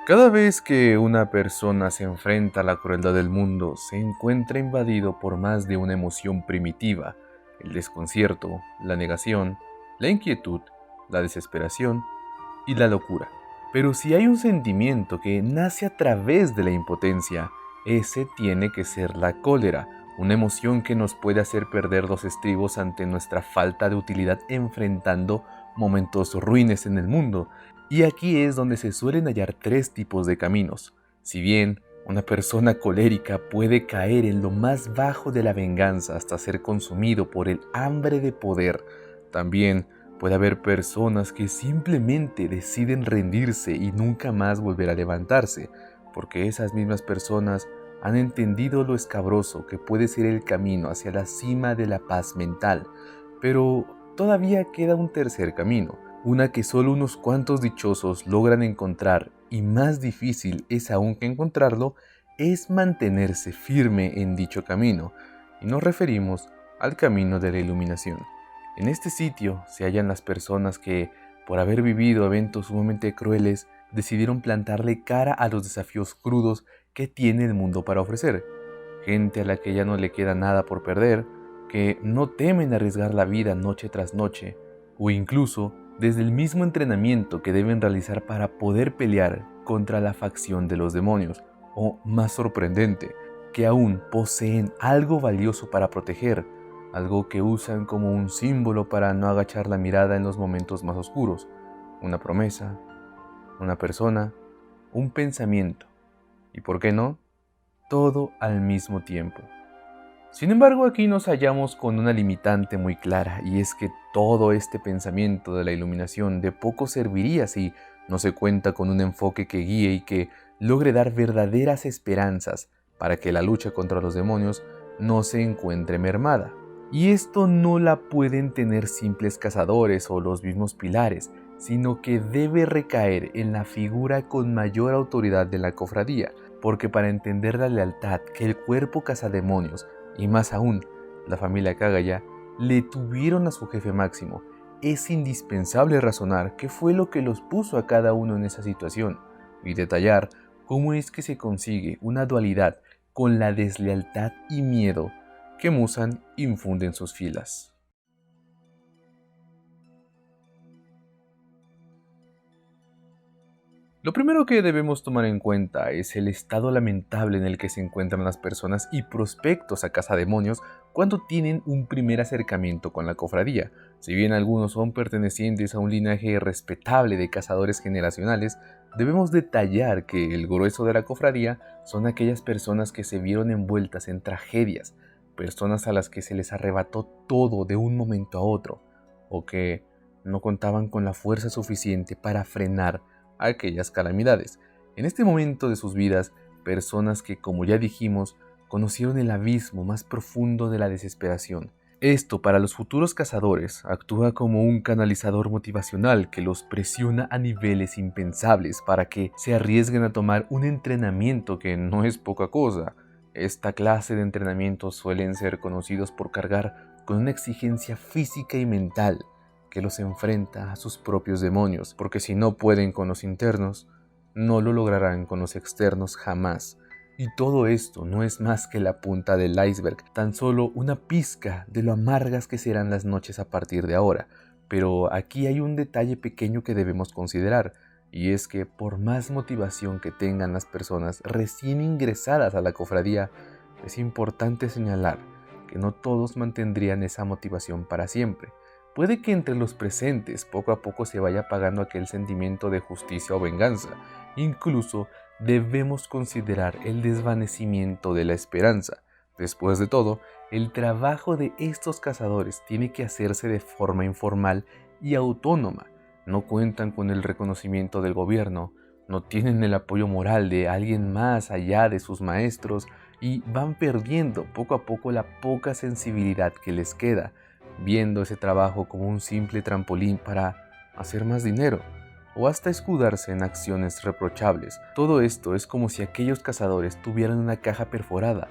Cada vez que una persona se enfrenta a la crueldad del mundo, se encuentra invadido por más de una emoción primitiva: el desconcierto, la negación, la inquietud, la desesperación y la locura. Pero si hay un sentimiento que nace a través de la impotencia, ese tiene que ser la cólera, una emoción que nos puede hacer perder los estribos ante nuestra falta de utilidad enfrentando momentos ruines en el mundo. Y aquí es donde se suelen hallar tres tipos de caminos. Si bien una persona colérica puede caer en lo más bajo de la venganza hasta ser consumido por el hambre de poder, también puede haber personas que simplemente deciden rendirse y nunca más volver a levantarse, porque esas mismas personas han entendido lo escabroso que puede ser el camino hacia la cima de la paz mental. Pero todavía queda un tercer camino, una que solo unos cuantos dichosos logran encontrar, y más difícil es aún que encontrarlo, es mantenerse firme en dicho camino, y nos referimos al camino de la iluminación. En este sitio se hallan las personas que, por haber vivido eventos sumamente crueles, decidieron plantarle cara a los desafíos crudos que tiene el mundo para ofrecer. Gente a la que ya no le queda nada por perder, que no temen arriesgar la vida noche tras noche, o incluso desde el mismo entrenamiento que deben realizar para poder pelear contra la facción de los demonios, o más sorprendente, que aún poseen algo valioso para proteger, algo que usan como un símbolo para no agachar la mirada en los momentos más oscuros: una promesa, una persona, un pensamiento, y por qué no, todo al mismo tiempo. Sin embargo, aquí nos hallamos con una limitante muy clara, y es que todo este pensamiento de la iluminación de poco serviría si no se cuenta con un enfoque que guíe y que logre dar verdaderas esperanzas para que la lucha contra los demonios no se encuentre mermada. Y esto no la pueden tener simples cazadores o los mismos pilares, sino que debe recaer en la figura con mayor autoridad de la cofradía, porque para entender la lealtad que el cuerpo cazademonios, y más aún la familia Kagaya, le tuvieron a su jefe máximo, es indispensable razonar qué fue lo que los puso a cada uno en esa situación, y detallar cómo es que se consigue una dualidad con la deslealtad y miedo que Musan infunde en sus filas. Lo primero que debemos tomar en cuenta es el estado lamentable en el que se encuentran las personas y prospectos a cazademonios cuando tienen un primer acercamiento con la cofradía. Si bien algunos son pertenecientes a un linaje respetable de cazadores generacionales, debemos detallar que el grueso de la cofradía son aquellas personas que se vieron envueltas en tragedias, personas a las que se les arrebató todo de un momento a otro, o que no contaban con la fuerza suficiente para frenar aquellas calamidades. En este momento de sus vidas, personas que, como ya dijimos, conocieron el abismo más profundo de la desesperación. Esto, para los futuros cazadores, actúa como un canalizador motivacional que los presiona a niveles impensables para que se arriesguen a tomar un entrenamiento que no es poca cosa. Esta clase de entrenamientos suelen ser conocidos por cargar con una exigencia física y mental que los enfrenta a sus propios demonios, porque si no pueden con los internos, no lo lograrán con los externos jamás. Y todo esto no es más que la punta del iceberg, tan solo una pizca de lo amargas que serán las noches a partir de ahora. Pero aquí hay un detalle pequeño que debemos considerar, y es que por más motivación que tengan las personas recién ingresadas a la cofradía, es importante señalar que no todos mantendrían esa motivación para siempre. Puede que entre los presentes poco a poco se vaya apagando aquel sentimiento de justicia o venganza. Incluso debemos considerar el desvanecimiento de la esperanza. Después de todo, el trabajo de estos cazadores tiene que hacerse de forma informal y autónoma. No cuentan con el reconocimiento del gobierno, no tienen el apoyo moral de alguien más allá de sus maestros, y van perdiendo poco a poco la poca sensibilidad que les queda, viendo ese trabajo como un simple trampolín para hacer más dinero, o hasta escudarse en acciones reprochables. Todo esto es como si aquellos cazadores tuvieran una caja perforada,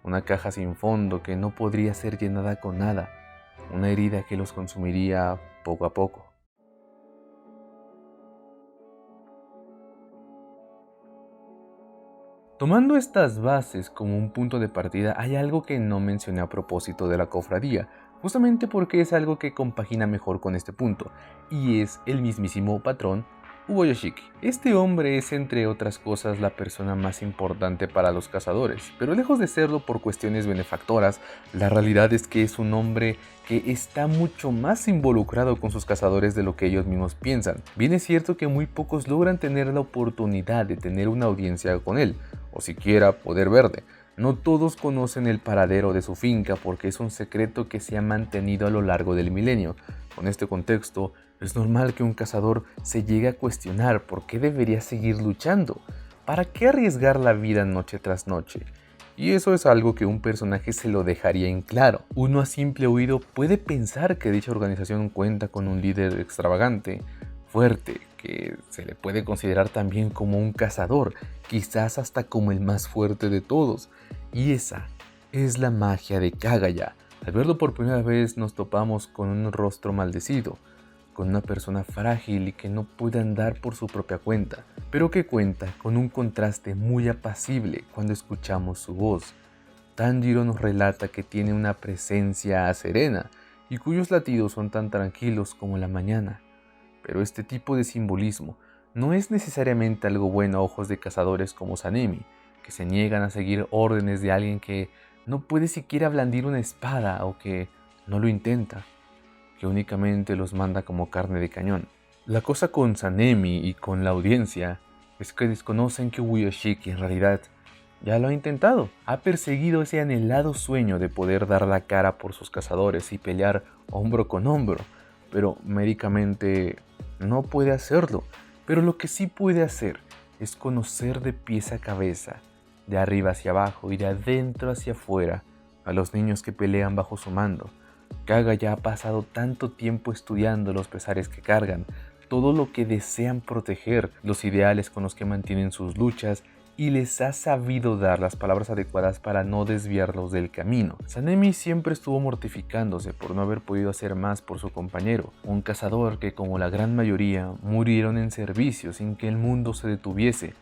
una caja sin fondo que no podría ser llenada con nada, una herida que los consumiría poco a poco. Tomando estas bases como un punto de partida, hay algo que no mencioné a propósito de la cofradía, justamente porque es algo que compagina mejor con este punto, y es el mismísimo patrón Uboyoshiki. Este hombre es, entre otras cosas, la persona más importante para los cazadores, pero lejos de serlo por cuestiones benefactoras, la realidad es que es un hombre que está mucho más involucrado con sus cazadores de lo que ellos mismos piensan. Bien es cierto que muy pocos logran tener la oportunidad de tener una audiencia con él, o siquiera poder verle. No todos conocen el paradero de su finca porque es un secreto que se ha mantenido a lo largo del milenio. Con este contexto, es normal que un cazador se llegue a cuestionar por qué debería seguir luchando. ¿Para qué arriesgar la vida noche tras noche? Y eso es algo que un personaje se lo dejaría en claro. Uno a simple oído puede pensar que dicha organización cuenta con un líder extravagante, fuerte, que se le puede considerar también como un cazador, quizás hasta como el más fuerte de todos. Y esa es la magia de Kagaya. Al verlo por primera vez nos topamos con un rostro maldecido, con una persona frágil y que no puede andar por su propia cuenta, pero que cuenta con un contraste muy apacible cuando escuchamos su voz. Tanjiro nos relata que tiene una presencia serena y cuyos latidos son tan tranquilos como la mañana. Pero este tipo de simbolismo no es necesariamente algo bueno a ojos de cazadores como Sanemi, que se niegan a seguir órdenes de alguien que no puede siquiera blandir una espada o que no lo intenta, que únicamente los manda como carne de cañón. La cosa con Sanemi y con la audiencia es que desconocen que Uyoshiki en realidad ya lo ha intentado. Ha perseguido ese anhelado sueño de poder dar la cara por sus cazadores y pelear hombro con hombro, pero médicamente no puede hacerlo. Pero lo que sí puede hacer es conocer de pies a cabeza, de arriba hacia abajo y de adentro hacia afuera, a los niños que pelean bajo su mando. Kaga ya ha pasado tanto tiempo estudiando los pesares que cargan, todo lo que desean proteger, los ideales con los que mantienen sus luchas, y les ha sabido dar las palabras adecuadas para no desviarlos del camino. Sanemi siempre estuvo mortificándose por no haber podido hacer más por su compañero, un cazador que, como la gran mayoría, murieron en servicio sin que el mundo se detuviese,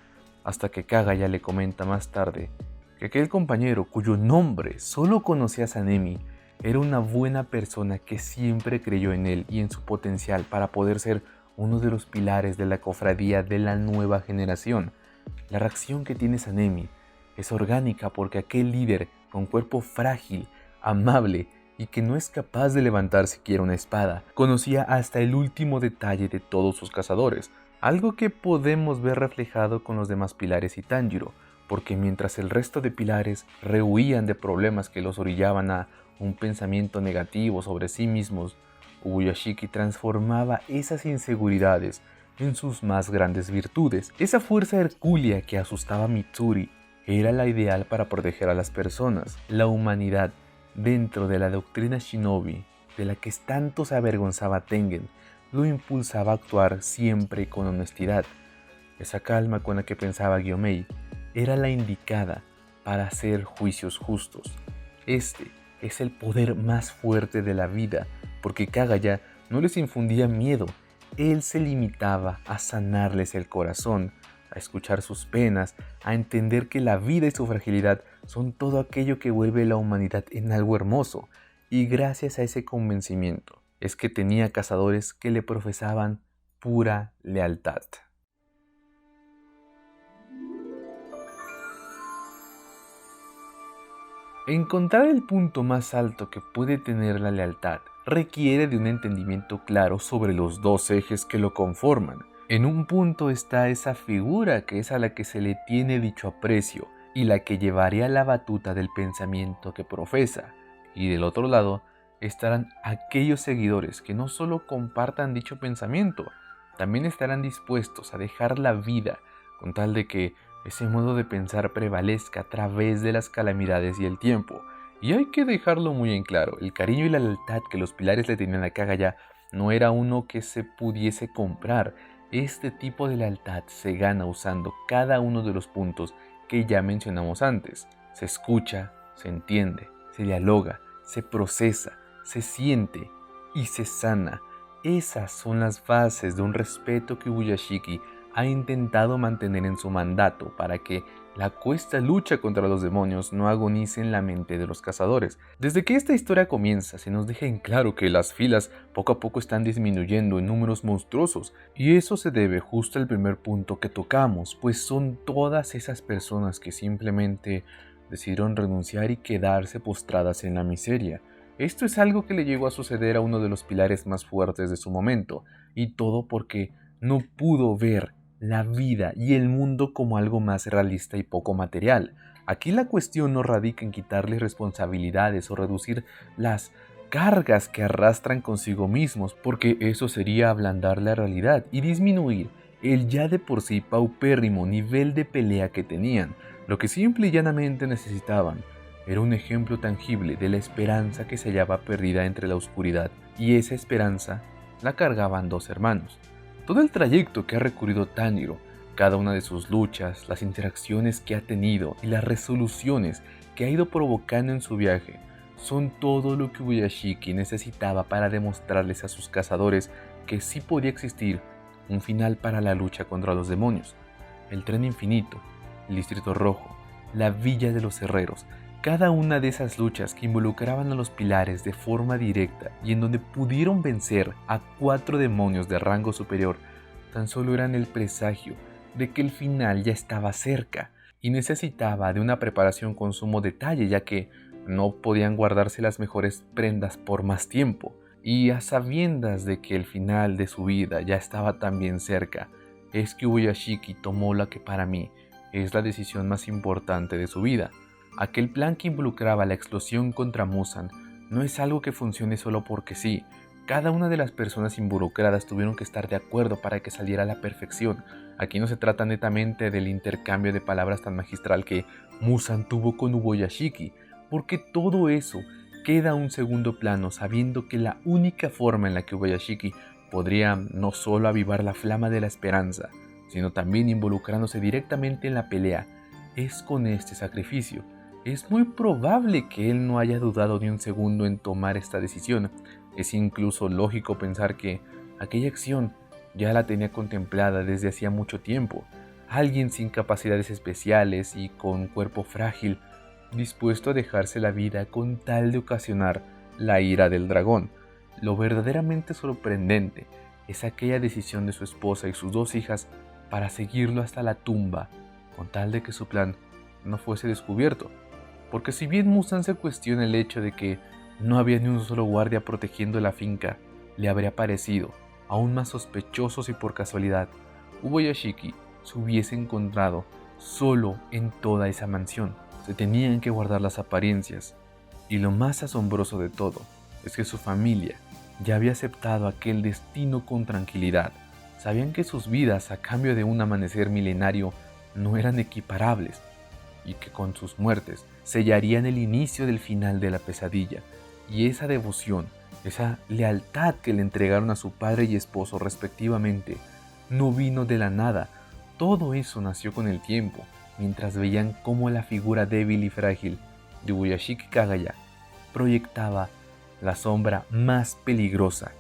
hasta que Kagaya le comenta más tarde que aquel compañero cuyo nombre solo conocía Sanemi era una buena persona que siempre creyó en él y en su potencial para poder ser uno de los pilares de la cofradía de la nueva generación. La reacción que tiene Sanemi es orgánica porque aquel líder con cuerpo frágil, amable y que no es capaz de levantar siquiera una espada, conocía hasta el último detalle de todos sus cazadores, algo que podemos ver reflejado con los demás pilares y Tanjiro, porque mientras el resto de pilares rehuían de problemas que los orillaban a un pensamiento negativo sobre sí mismos, Uboyoshiki transformaba esas inseguridades en sus más grandes virtudes. Esa fuerza hercúlea que asustaba a Mitsuri era la ideal para proteger a las personas, la humanidad, dentro de la doctrina shinobi, de la que tanto se avergonzaba Tengen, lo impulsaba a actuar siempre con honestidad. Esa calma con la que pensaba Gyomei era la indicada para hacer juicios justos. Este es el poder más fuerte de la vida, porque Kagaya no les infundía miedo, él se limitaba a sanarles el corazón, a escuchar sus penas, a entender que la vida y su fragilidad son todo aquello que vuelve la humanidad en algo hermoso, y gracias a ese convencimiento es que tenía cazadores que le profesaban pura lealtad. Encontrar el punto más alto que puede tener la lealtad requiere de un entendimiento claro sobre los dos ejes que lo conforman. En un punto está esa figura que es a la que se le tiene dicho aprecio y la que llevaría la batuta del pensamiento que profesa, y del otro lado estarán aquellos seguidores que no solo compartan dicho pensamiento, también estarán dispuestos a dejar la vida con tal de que ese modo de pensar prevalezca a través de las calamidades y el tiempo. Y hay que dejarlo muy en claro, el cariño y la lealtad que los pilares le tenían a Kagaya no era uno que se pudiese comprar. Este tipo de lealtad se gana usando cada uno de los puntos que ya mencionamos antes. Se escucha, se entiende, se dialoga, se procesa, se siente y se sana. Esas son las bases de un respeto que Uboyoshiki ha intentado mantener en su mandato para que la cuesta lucha contra los demonios no agonice en la mente de los cazadores. Desde que esta historia comienza, se nos deja en claro que las filas poco a poco están disminuyendo en números monstruosos, y eso se debe justo al primer punto que tocamos, pues son todas esas personas que simplemente decidieron renunciar y quedarse postradas en la miseria. Esto es algo que le llegó a suceder a uno de los pilares más fuertes de su momento, y todo porque no pudo ver la vida y el mundo como algo más realista y poco material. Aquí la cuestión no radica en quitarles responsabilidades o reducir las cargas que arrastran consigo mismos, porque eso sería ablandar la realidad y disminuir el ya de por sí paupérrimo nivel de pelea que tenían. Lo que simple y llanamente necesitaban era un ejemplo tangible de la esperanza que se hallaba perdida entre la oscuridad, y esa esperanza la cargaban dos hermanos. Todo el trayecto que ha recorrido Tanjiro, cada una de sus luchas, las interacciones que ha tenido y las resoluciones que ha ido provocando en su viaje, son todo lo que Ubuyashiki necesitaba para demostrarles a sus cazadores que sí podía existir un final para la lucha contra los demonios. El tren infinito, el distrito rojo, la villa de los herreros, cada una de esas luchas que involucraban a los pilares de forma directa y en donde pudieron vencer a 4 demonios de rango superior, tan solo eran el presagio de que el final ya estaba cerca y necesitaba de una preparación con sumo detalle, ya que no podían guardarse las mejores prendas por más tiempo, y a sabiendas de que el final de su vida ya estaba también cerca, es que Ubuyashiki tomó la que para mí es la decisión más importante de su vida. Aquel plan que involucraba la explosión contra Muzan no es algo que funcione solo porque sí. Cada una de las personas involucradas tuvieron que estar de acuerdo para que saliera a la perfección. Aquí no se trata netamente del intercambio de palabras tan magistral que Muzan tuvo con Ubuyashiki, porque todo eso queda a un segundo plano, sabiendo que la única forma en la que Ubuyashiki podría no solo avivar la flama de la esperanza, sino también involucrándose directamente en la pelea, es con este sacrificio. Es muy probable que él no haya dudado ni un segundo en tomar esta decisión. Es incluso lógico pensar que aquella acción ya la tenía contemplada desde hacía mucho tiempo. Alguien sin capacidades especiales y con un cuerpo frágil, dispuesto a dejarse la vida con tal de ocasionar la ira del dragón. Lo verdaderamente sorprendente es aquella decisión de su esposa y sus 2 hijas para seguirlo hasta la tumba, con tal de que su plan no fuese descubierto. Porque si bien Muzan se cuestiona el hecho de que no había ni un solo guardia protegiendo la finca, le habría parecido aún más sospechoso si por casualidad Ubuyashiki se hubiese encontrado solo en toda esa mansión. Se tenían que guardar las apariencias, y lo más asombroso de todo es que su familia ya había aceptado aquel destino con tranquilidad. Sabían que sus vidas a cambio de un amanecer milenario no eran equiparables, y que con sus muertes sellarían el inicio del final de la pesadilla. Y esa devoción, esa lealtad que le entregaron a su padre y esposo respectivamente, no vino de la nada. Todo eso nació con el tiempo, mientras veían cómo la figura débil y frágil de Ubuyashiki Kagaya proyectaba la sombra más peligrosa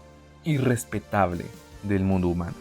y respetable del mundo humano.